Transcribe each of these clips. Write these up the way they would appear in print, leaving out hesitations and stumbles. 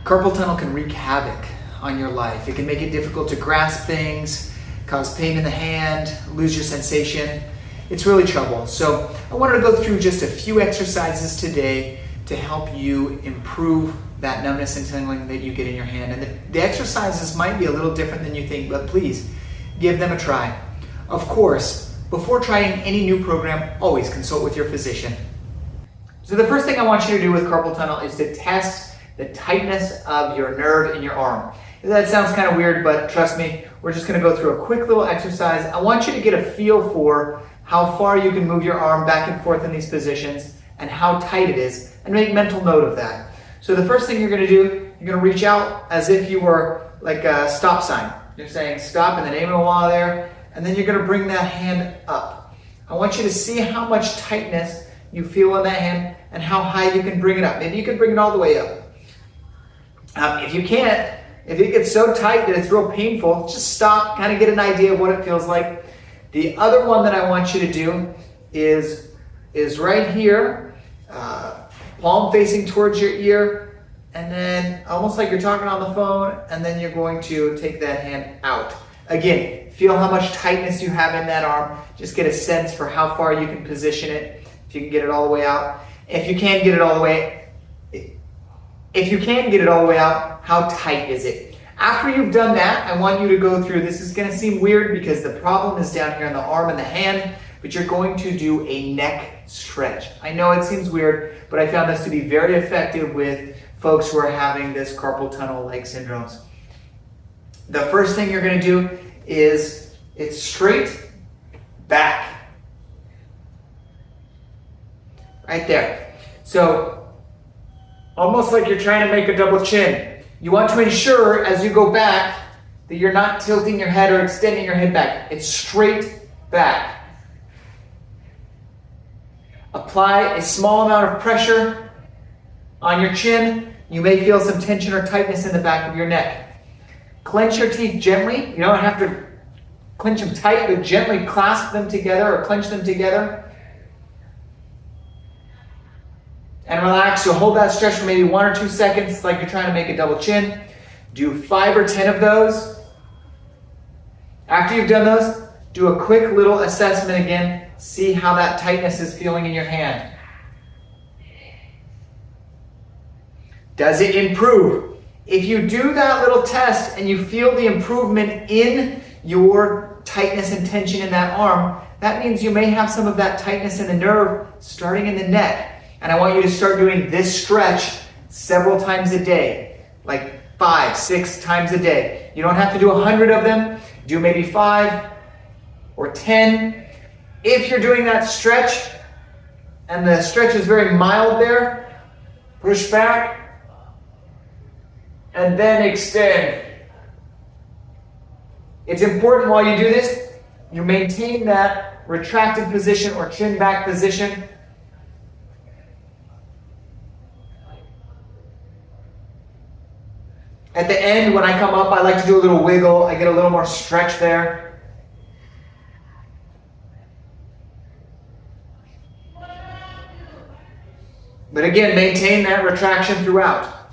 Carpal tunnel can wreak havoc on your life. It can make it difficult to grasp things, cause pain in the hand, lose your sensation. It's really trouble. So I wanted to go through just a few exercises today to help you improve that numbness and tingling that you get in your hand. And the exercises might be a little different than you think, but please give them a try. Of course, before trying any new program, always consult with your physician. So the first thing I want you to do with carpal tunnel is to test the tightness of your nerve in your arm. That sounds kind of weird, but trust me, we're just going to go through a quick little exercise. I want you to get a feel for how far you can move your arm back and forth in these positions and how tight it is, and make mental note of that. So the first thing you're going to do, you're going to reach out as if you were like a stop sign. You're saying stop in the name of the law there, and then you're going to bring that hand up. I want you to see how much tightness you feel in that hand and how high you can bring it up. Maybe you can bring it all the way up. If you can't, if it gets so tight that it's real painful, just stop, kind of get an idea of what it feels like. The other one that I want you to do is right here, palm facing towards your ear, and then almost like you're talking on the phone, and then you're going to take that hand out. Again, feel how much tightness you have in that arm. Just get a sense for how far you can position it, if you can get it all the way out. If you can't get it all the way, out, how tight is it? After you've done that, I want you to go through, this is going to seem weird because the problem is down here in the arm and the hand, but you're going to do a neck stretch. I know it seems weird, but I found this to be very effective with folks who are having this carpal tunnel-like syndromes. The first thing you're going to do is it's straight back. Right there. So almost like you're trying to make a double chin. You want to ensure as you go back that you're not tilting your head or extending your head back. It's straight back. Apply a small amount of pressure on your chin. You may feel some tension or tightness in the back of your neck. Clench your teeth gently. You don't have to clench them tight, but gently clasp them together or clench them together. And relax. You'll hold that stretch for maybe 1 or 2 seconds, like you're trying to make a double chin. Do 5 or 10 of those. After you've done those, do a quick little assessment again. See how that tightness is feeling in your hand. Does it improve? If you do that little test and you feel the improvement in your tightness and tension in that arm, that means you may have some of that tightness in the nerve starting in the neck. And I want you to start doing this stretch several times a day, like 5, 6 times a day. You don't have to do 100 of them. Do maybe 5 or 10. If you're doing that stretch and the stretch is very mild there, push back and then extend. It's important while you do this, you maintain that retracted position or chin back position. At the end, when I come up, I like to do a little wiggle. I get a little more stretch there. But again, maintain that retraction throughout.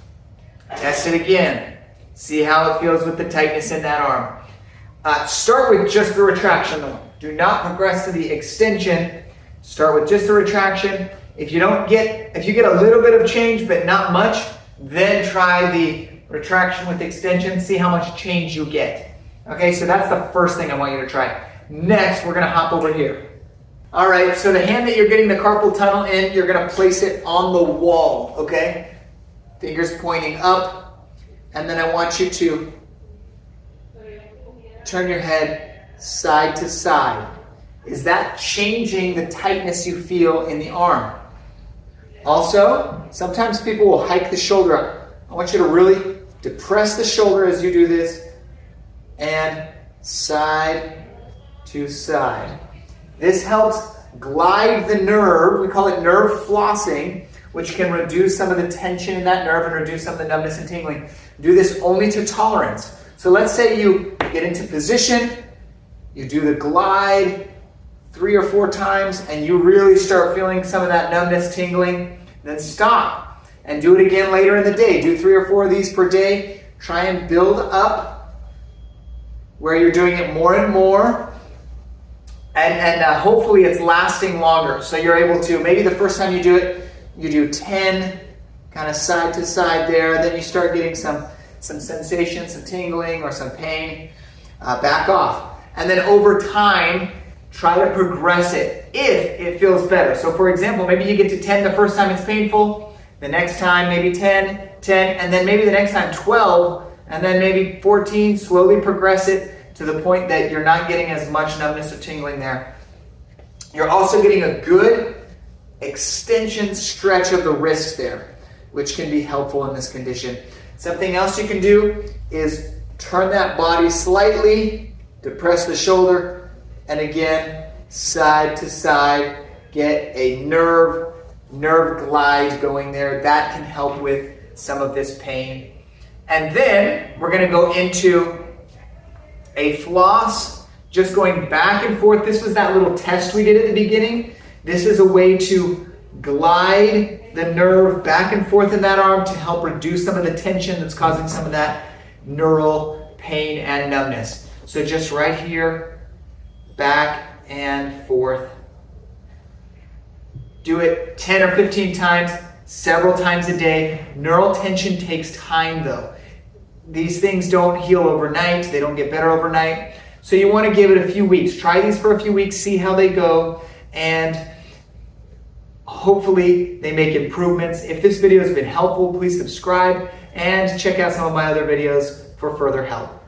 Test it again. See how it feels with the tightness in that arm. Start with just the retraction though. Do not progress to the extension. Start with just the retraction. If you get a little bit of change, but not much, then try the retraction with extension, see how much change you get. Okay, so that's the first thing I want you to try. Next, we're gonna hop over here. All right, so the hand that you're getting the carpal tunnel in, you're gonna place it on the wall, okay? Fingers pointing up, and then I want you to turn your head side to side. Is that changing the tightness you feel in the arm? Also, sometimes people will hike the shoulder up. I want you to really depress the shoulder as you do this, and side to side. This helps glide the nerve. We call it nerve flossing, which can reduce some of the tension in that nerve and reduce some of the numbness and tingling. Do this only to tolerance. So let's say you get into position, you do the glide 3 or 4 times, and you really start feeling some of that numbness, tingling, then stop. and do it again later in the day. Do 3 or 4 of these per day. Try and build up where you're doing it more and more. And hopefully it's lasting longer. So you're able to, maybe the first time you do it, you do 10 kind of side to side there. Then you start getting some sensation, some tingling or some pain. Back off. And then over time, try to progress it if it feels better. So for example, maybe you get to 10 the first time it's painful. The next time maybe 10, and then maybe the next time 12, and then maybe 14. Slowly progress it to the point that you're not getting as much numbness or tingling there. You're also getting a good extension stretch of the wrist there, which can be helpful in this condition. Something else you can do is turn that body slightly, depress the shoulder, and again, side to side, get a nerve glide going there. That can help with some of this pain. And then we're going to go into a floss, just going back and forth. This was that little test we did at the beginning. This is a way to glide the nerve back and forth in that arm to help reduce some of the tension that's causing some of that neural pain and numbness. So just right here, back and forth. Do it 10 or 15 times, several times a day. Neural tension takes time though. These things don't heal overnight. They don't get better overnight. So you want to give it a few weeks. Try these for a few weeks, see how they go, and hopefully they make improvements. If this video has been helpful, please subscribe and check out some of my other videos for further help.